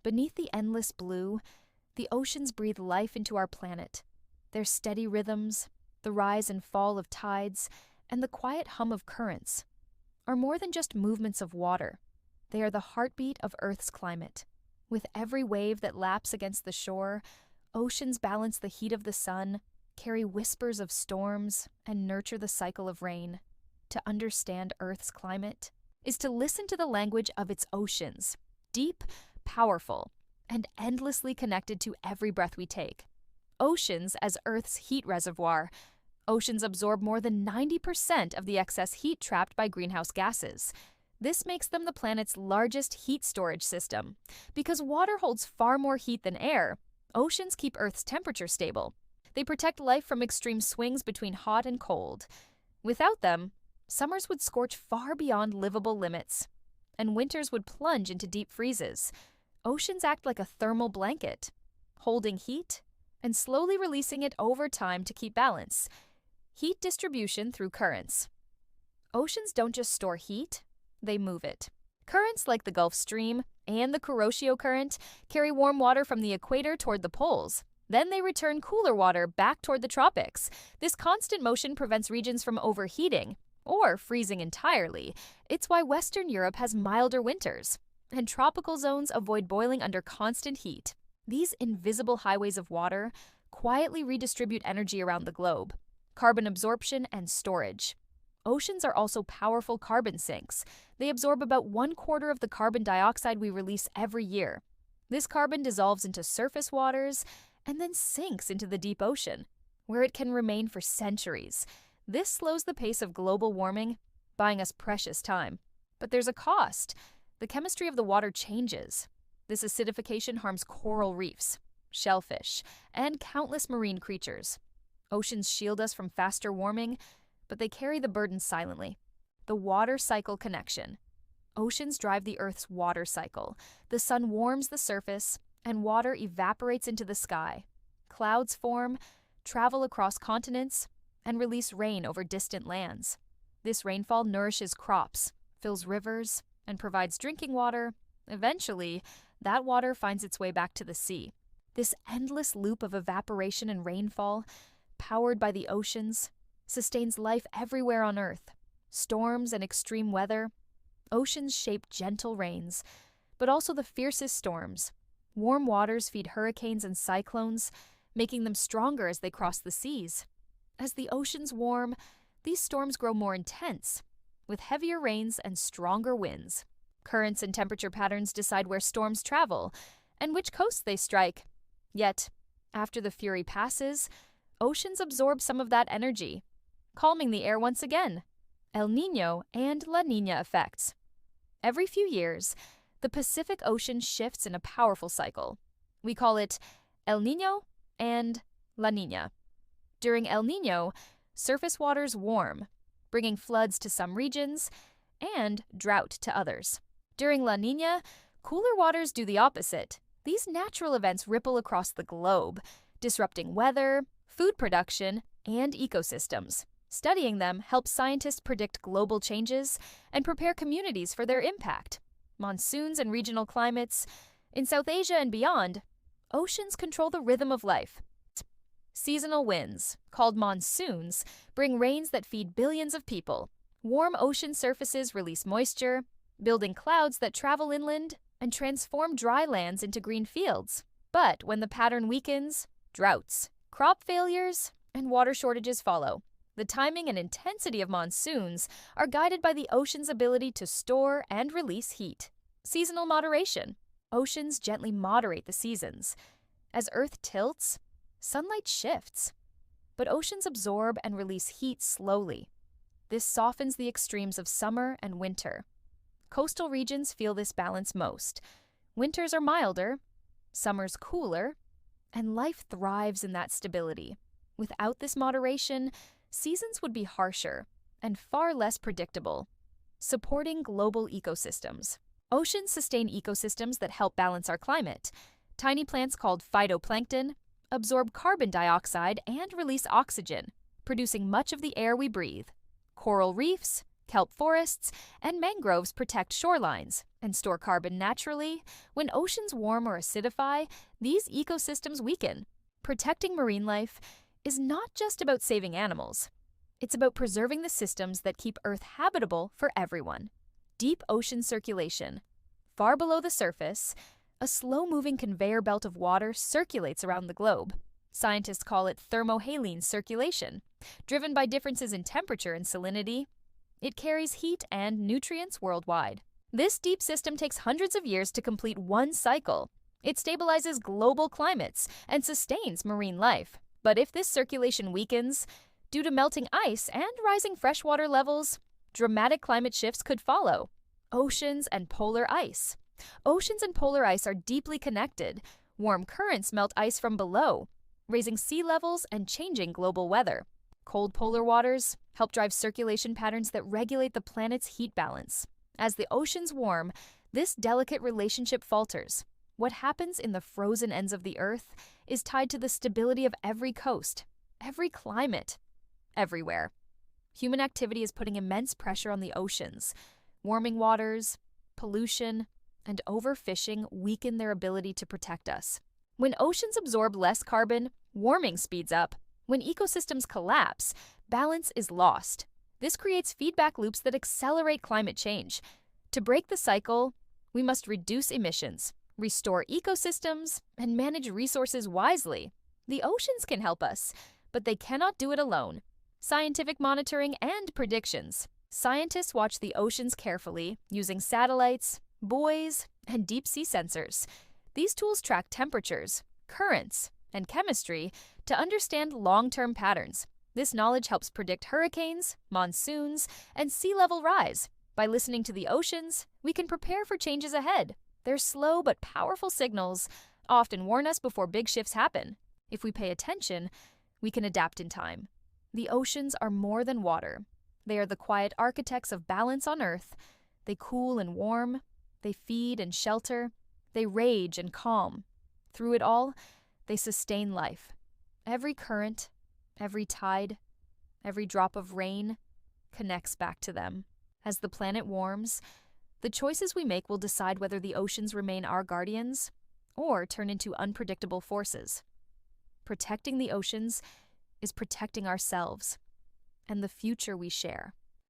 Beneath the endless blue, the oceans breathe life into our planet. Their steady rhythms, the rise and fall of tides, and the quiet hum of currents are more than just movements of water. They are the heartbeat of Earth's climate. With every wave that laps against the shore, oceans balance the heat of the sun, carry whispers of storms, and nurture the cycle of rain. To understand Earth's climate is to listen to the language of its oceans, deep, powerful, and endlessly connected to every breath we take. Oceans as Earth's heat reservoir. Oceans absorb more than 90% of the excess heat trapped by greenhouse gases. This makes them the planet's largest heat storage system. Because water holds far more heat than air, oceans keep Earth's temperature stable. They protect life from extreme swings between hot and cold. Without them, summers would scorch far beyond livable limits, and winters would plunge into deep freezes. Oceans act like a thermal blanket, holding heat and slowly releasing it over time to keep balance. Heat distribution through currents. Oceans don't just store heat, they move it. Currents like the Gulf Stream and the Kuroshio Current carry warm water from the equator toward the poles. Then they return cooler water back toward the tropics. This constant motion prevents regions from overheating or freezing entirely. It's why Western Europe has milder winters, and tropical zones avoid boiling under constant heat. These invisible highways of water quietly redistribute energy around the globe. Carbon absorption and storage. Oceans are also powerful carbon sinks. They absorb about 1/4 of the carbon dioxide we release every year. This carbon dissolves into surface waters and then sinks into the deep ocean, where it can remain for centuries. This slows the pace of global warming, buying us precious time. But there's a cost. The chemistry of the water changes. This acidification harms coral reefs, shellfish, and countless marine creatures. Oceans shield us from faster warming, but they carry the burden silently. The water cycle connection. Oceans drive the Earth's water cycle. The sun warms the surface, and water evaporates into the sky. Clouds form, travel across continents, and release rain over distant lands. This rainfall nourishes crops, fills rivers, and provides drinking water. Eventually, that water finds its way back to the sea. This endless loop of evaporation and rainfall, powered by the oceans, sustains life everywhere on Earth. Storms and extreme weather. Oceans shape gentle rains, but also the fiercest storms. Warm waters feed hurricanes and cyclones, making them stronger as they cross the seas. As the oceans warm, these storms grow more intense, with heavier rains and stronger winds. Currents and temperature patterns decide where storms travel and which coasts they strike. Yet, after the fury passes, oceans absorb some of that energy, calming the air once again. El Niño and La Niña effects. Every few years, the Pacific Ocean shifts in a powerful cycle. We call it El Niño and La Niña. During El Niño, surface waters warm, bringing floods to some regions and drought to others. During La Niña, cooler waters do the opposite. These natural events ripple across the globe, disrupting weather, food production, and ecosystems. Studying them helps scientists predict global changes and prepare communities for their impact. Monsoons and regional climates. In South Asia and beyond, oceans control the rhythm of life. Seasonal winds, called monsoons, bring rains that feed billions of people. Warm ocean surfaces release moisture, building clouds that travel inland and transform dry lands into green fields. But when the pattern weakens, droughts, crop failures, and water shortages follow. The timing and intensity of monsoons are guided by the ocean's ability to store and release heat. Seasonal moderation. Oceans gently moderate the seasons. As Earth tilts, sunlight shifts, but oceans absorb and release heat slowly. This softens the extremes of summer and winter. Coastal regions feel this balance most. Winters are milder, summers cooler, and life thrives in that stability. Without this moderation, seasons would be harsher and far less predictable. Supporting global ecosystems. Oceans sustain ecosystems that help balance our climate. Tiny plants called phytoplankton absorb carbon dioxide and release oxygen, producing much of the air we breathe. Coral reefs Kelp forests and mangroves protect shorelines and store carbon naturally. When oceans warm or acidify, these ecosystems weaken. Protecting marine life is not just about saving animals. It's about preserving the systems that keep Earth habitable for everyone. Deep ocean circulation. Far below the surface, a slow-moving conveyor belt of water circulates around the globe. Scientists call it thermohaline circulation. Driven by differences in temperature and salinity, it carries heat and nutrients worldwide. This deep system takes hundreds of years to complete one cycle. It stabilizes global climates and sustains marine life. But if this circulation weakens, due to melting ice and rising freshwater levels, dramatic climate shifts could follow. Oceans and polar ice. Oceans and polar ice are deeply connected. Warm currents melt ice from below, raising sea levels and changing global weather. Cold polar waters help drive circulation patterns that regulate the planet's heat balance. As the oceans warm, this delicate relationship falters. What happens in the frozen ends of the Earth is tied to the stability of every coast, every climate, everywhere. Human activity is putting immense pressure on the oceans. Warming waters, pollution, and overfishing weaken their ability to protect us. When oceans absorb less carbon, warming speeds up. When ecosystems collapse, balance is lost. This creates feedback loops that accelerate climate change. To break the cycle, we must reduce emissions, restore ecosystems, and manage resources wisely. The oceans can help us, but they cannot do it alone. Scientific monitoring and predictions. Scientists watch the oceans carefully using satellites, buoys, and deep-sea sensors. These tools track temperatures, currents, and chemistry to understand long-term patterns. This knowledge helps predict hurricanes, monsoons, and sea level rise. By listening to the oceans, we can prepare for changes ahead. Their slow but powerful signals often warn us before big shifts happen. If we pay attention, we can adapt in time. The oceans are more than water. They are the quiet architects of balance on Earth. They cool and warm. They feed and shelter. They rage and calm. Through it all, they sustain life. Every current, every tide, every drop of rain connects back to them. As the planet warms, the choices we make will decide whether the oceans remain our guardians or turn into unpredictable forces. Protecting the oceans is protecting ourselves and the future we share.